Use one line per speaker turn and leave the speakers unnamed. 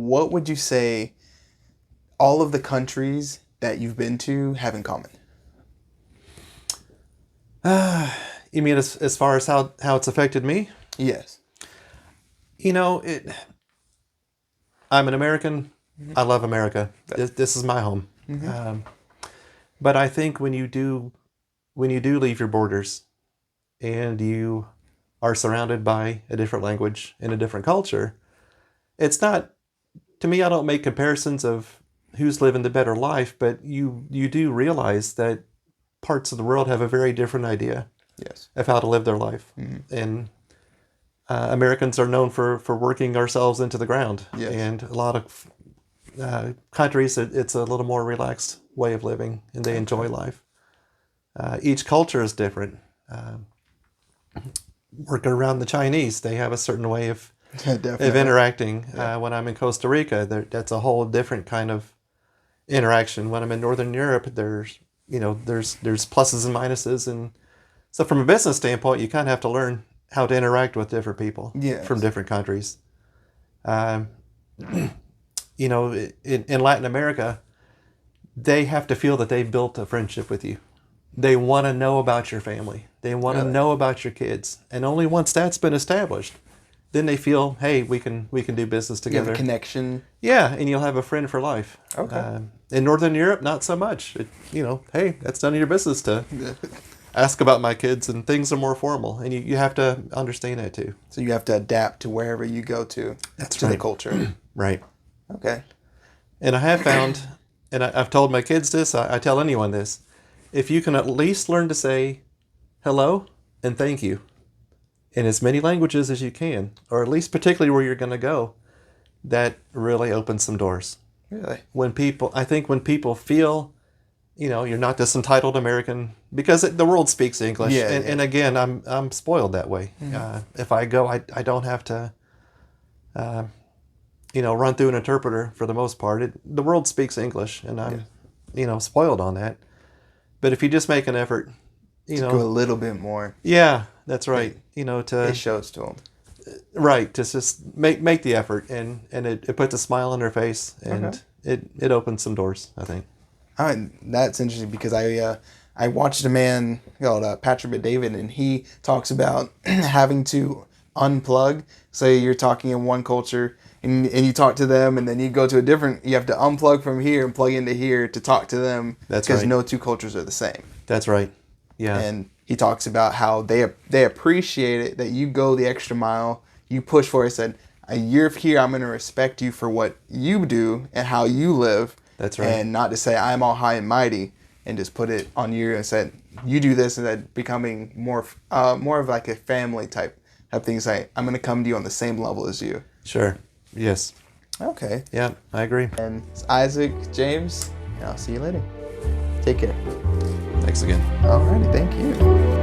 what would you say all of the countries that you've been to have in common?
You mean as far as how it's affected me?
Yes.
You know, I'm an American. I love America. This is my home. But I think when you do leave your borders and you are surrounded by a different language and a different culture, it's not, to me, I don't make comparisons of who's living the better life, but you do realize that parts of the world have a very different idea
Yes.
of how to live their life. And Americans are known for working ourselves into the ground.
Yes.
And a lot of countries, it's a little more relaxed way of living, and they enjoy life. Each culture is different. Working around the Chinese, they have a certain way of interacting. When I'm in Costa Rica, that's a whole different kind of interaction. When I'm in Northern Europe, there's pluses and minuses, and so from a business standpoint, you kind of have to learn how to interact with different people from different countries. In Latin America, they have to feel that they've built a friendship with you. They want to know about your family. They want to know about your kids. And only once that's been established, then they feel, hey, we can do business together.
You have a connection.
Yeah, and you'll have a friend for life.
Okay.
In Northern Europe, not so much. Hey, that's none of your business to ask about my kids, and things are more formal. And you have to understand that too.
So you have to adapt to wherever you go to.
That's
right. The culture.
Right.
Okay.
And I have found, and I've told my kids this, I tell anyone this, if you can at least learn to say hello and thank you in as many languages as you can, or at least particularly where you're going to go, that really opens some doors.
Really?
I think when people feel, you're not this entitled American, because the world speaks English. And again, I'm spoiled that way. If I go, I don't have to, run through an interpreter for the most part. The world speaks English, and I'm, spoiled on that. But if you just make an effort,
to go a little bit more.
Yeah, that's right.
It shows to them.
Right, to just make the effort, and it puts a smile on their face, and it opens some doors, I think.
That's interesting, because I watched a man called Patrick Bet-David, and he talks about having to unplug. Say you're talking in one culture, and you talk to them, and then you go to a different. You have to unplug from here and plug into here to talk to them.
That's right.
Because no two cultures are the same.
That's right. Yeah.
And he talks about how they appreciate it, that you go the extra mile, you push for it. Said, you're here, I'm going to respect you for what you do and how you live.
That's right.
And not to say I'm all high and mighty and just put it on you and said, you do this, and that becoming more of like a family type thing. Say, I'm going to come to you on the same level as you.
Sure. Yes.
Okay.
Yeah, I agree.
And it's Isaac, James, and I'll see you later. Take care.
Thanks again.
Alrighty, thank you.